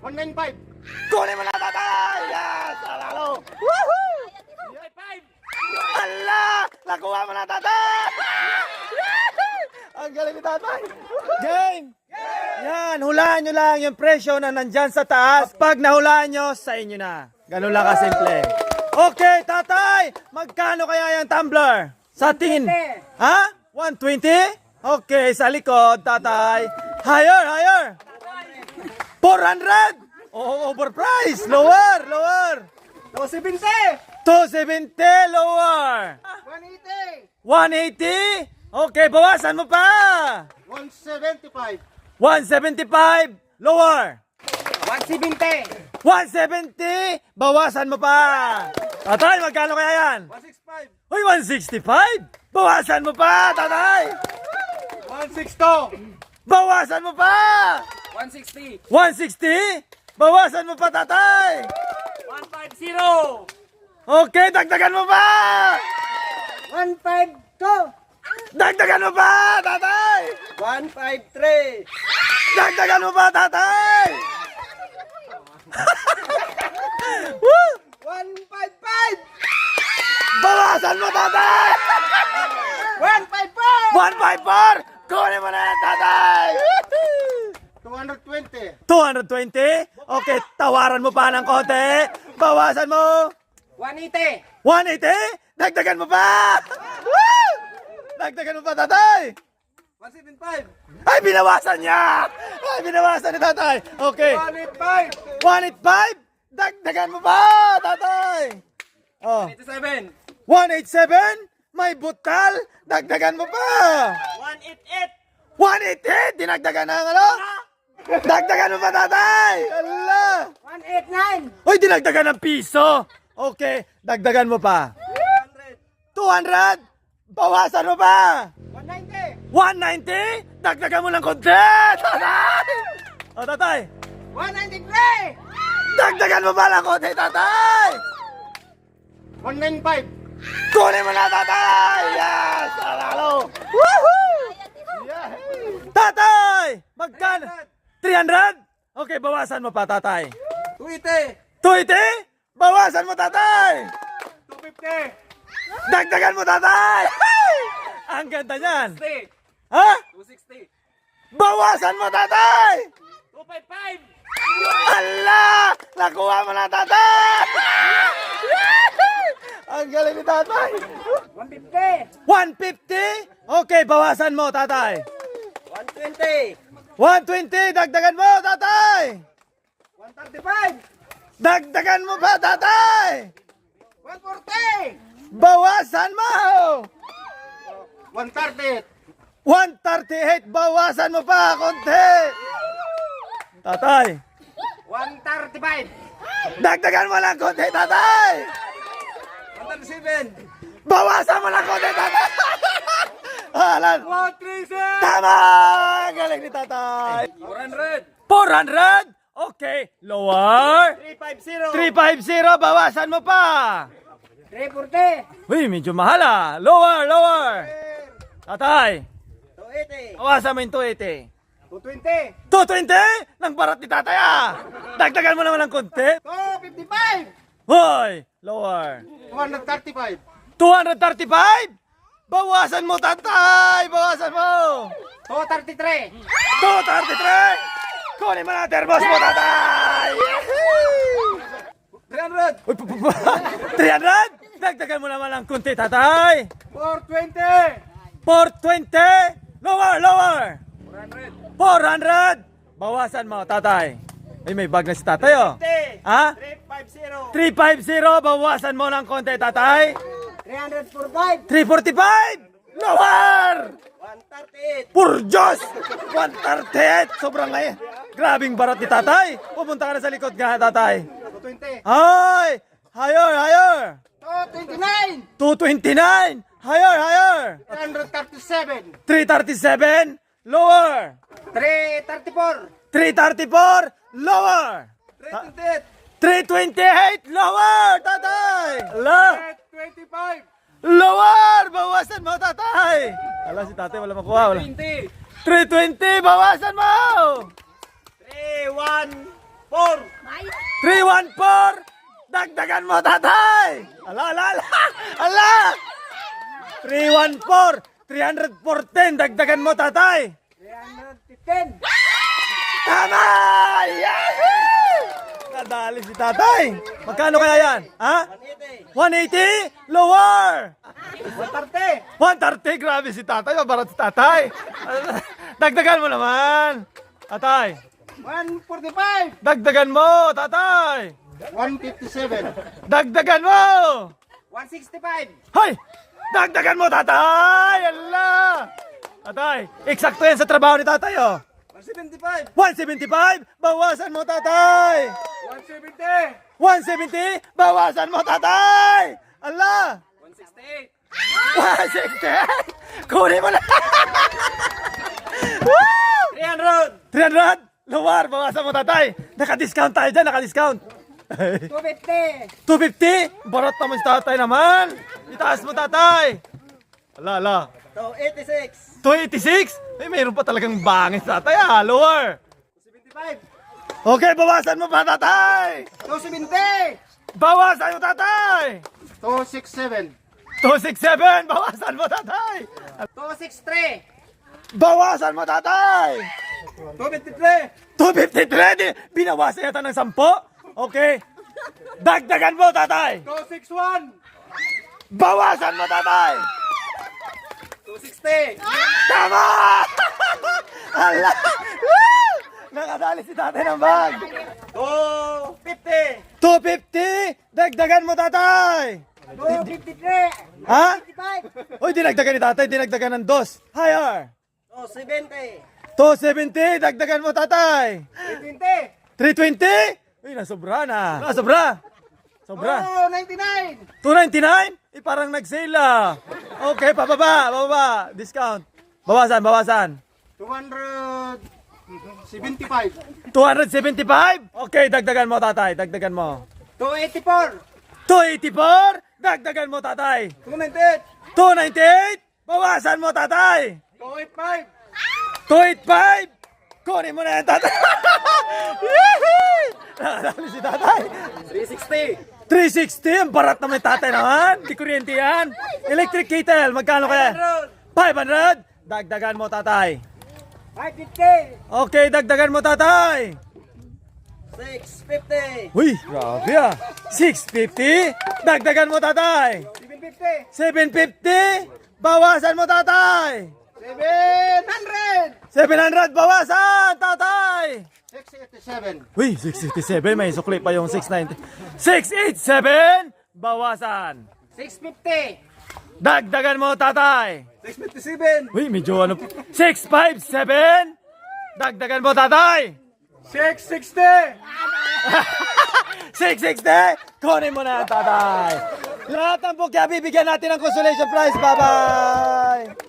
195. Kunin mo na, tatay! Yes! Alalo! Woohoo! 155. Ala! Nakuha mo na, tatay! Ang galing ni tatay! Game! Yan, hulaan nyo lang yung presyo na nandyan sa taas. Pag nahulaan nyo, sa inyo na. Ganun lang kasimple. Okay, tatay! Magkano kaya yung tumbler? Sa tingin? Ha? 120? Okay, sa likod, tatay. Higher, higher! 400! Oh, overpriced! Lower, lower! 270. 270, lower! 180. 180? Okay, bawasan mo pa! 175. 175, lower! 170. 170, bawasan mo pa! Tatay, magkano kaya yan? 165. Uy, 165! Bawasan mo pa, tatay! 162. Bawasan mo pa! 160. 160? Bawasan mo pa, tatay! 150. Okay, dagdagan mo pa! 152. Dagdagan mo pa, tatay! 153. Dagdagan mo pa, tatay! Woo! 155. Bawasan mo, tatay! 154. 154! Kunin mo na yan, tatay! 220. 220? Okay, tawaran mo pa ng konti. Bawasan mo. 180. 180? Dagdagan mo pa! Woo! Dagdagan mo pa, tatay! 175. Ay, binawasan niya! Ay, binawasan ni tatay! Okay. 185. 185? Dagdagan mo pa, tatay! Oh. 87. 187? May butal? Dagdagan mo pa! 188. 188? Dinagdagan ng ano? Dagdagan mo pa, tatay! Ala! 189. Uy, dinagdagan ng piso! Okay, dagdagan mo pa. 200? Bawasan mo pa! 190. 190? Dagdagan mo ng konti! Tatay! O, tatay! 193. Dagdagan mo pa ng konti, tatay! 195. Kunin mo na, tatay! Yes! Alalo! Woohoo! Tatay! Magkano? 300? Okay, bawasan mo pa, tatay. 280. 280? Bawasan mo, tatay! 250. Dagdagan mo, tatay! Ang ganda niyan! 260. Ha? 260. Bawasan mo, tatay! 255. Ala! Nakuha mo na, tatay! Ang galing ni tatay! 150. 150? Okay, bawasan mo, tatay. 120. 120, dagdagan mo, tatay! 135. Dagdagan mo pa, tatay! 140. Bawasan mo! 138. 138, bawasan mo pa, konti! Tatay, 135. dagdagan mo lang konti, tatay! 137. Bawasan mo lang konti, tatay! Halan! 137. Tama! Galing ni tatay! 400. 400? Okay, lower! 350. 350, bawasan mo pa! 340. Uy, medyo mahal ah! Lower, lower! Tatay, 280. bawasan mo yung 280. 220. 220? Nang barat ni tatay ah! Dagdagan mo naman ng konti. 255. Hoy! Lower. 235. 235? Bawasan mo, tatay! Bawasan mo! 233. 233! Kunin mo na termos mo, tatay! 300. Uy, 300? Dagdagan mo naman ng konti, tatay! 420. 420? Lower, lower! 400. 400! Bawasan mo, tatay. Ay, may bag na si tatay, oh. Ha? 350. 350, bawasan mo ng konti, tatay. 345. 345! Lower! 138. Por Diyos! 138! Sobrang ngayon. Grabing barat ni tatay. Pupunta ka na sa likod nga, tatay. 220. Ay! Higher, higher! 229. 229! Higher, higher! 337. 337! Lower! 334. 334! Lower! 328. 328! Lower! Tatay! Lower! 325. Lower! Bawasan mo, tatay! Ala, si tatay wala makuha. Wala. 20. 320! Bawasan mo! 314. 314! Dagdagan mo, tatay! Ala, ala, ala! Ala! 314! 314! Dagdagan mo, tatay! 315. Tama! Yahoo! Nadali si tatay. Magkano kaya yan? Ha? 180? Lower! 130. 130? Grabe si tatay. Mabarat si tatay. Dagdagan mo naman. Tatay. 145. Dagdagan mo, tatay. 157. Dagdagan mo. 165. Hoy! Dagdagan mo, tatay! Allah! Tatay, eksakto yan sa trabaho ni tatay, oh. 175. 175, bawasan mo, tatay! 170. 170, bawasan mo, tatay! Allah! 168! 168! Kunin mo na! Woo! 300. 300! Luwar, bawasan mo, tatay! Naka-discount tayo dyan, naka-discount! 250. 250? Barat naman si tatay naman! Itaas mo, tatay! Ala. 286. 286? Ay, mayroon pa talagang bangis tatay, ah. Lower! 75. Okay, bawasan mo pa, tatay! 270. Bawasan mo, tatay! 267. 267, bawasan mo, tatay! 263. Bawasan mo, tatay! 253. 253, binawasan yata ng 10? Okay. Dagdagan mo, tatay! 261. Bawasan mo, tatay! 260. Tama! Ala! Woo! Nakadali si tatay ng bag! 250. 250! Dagdagan mo, tatay! 253. Ha? 55. Uy, dinagdagan ni tatay, dinagdagan ng 2. Higher! 270. 270, dagdagan mo, tatay! 320. 320? Uy, nasobra na. Nasobra. Sobra. 299. 299? Eh, parang nag-sale ah. Okay, pababa. Discount. Bawasan. 275. 275? Okay, dagdagan mo, tatay. Dagdagan mo. 284. 284? Dagdagan mo, tatay. 298. 298? Bawasan mo, tatay. 285. 285? Kunin mo na yan, tatay. Yehey! Nakadali si tatay. 360. 360? Ang barat naman yung tatay naman. Di kuryente yan. Electric kettle, magkano kaya? 500? Dagdagan mo, tatay. 550. Okay, dagdagan mo, tatay. 650. Uy, grabe ah. 650? Dagdagan mo, tatay. 750. 750? Bawasan mo, tatay. 700. 700, bawasan, tatay. 687. Uy, 687, may sukli pa yung 690. 687, bawasan. 650. Dagdagan mo, tatay. 657. Uy, medyo ano. 657, dagdagan mo, tatay. 660. 660, kunin mo na, tatay. Lahat ng bukya, bibigyan natin ng consolation prize. Bye-bye.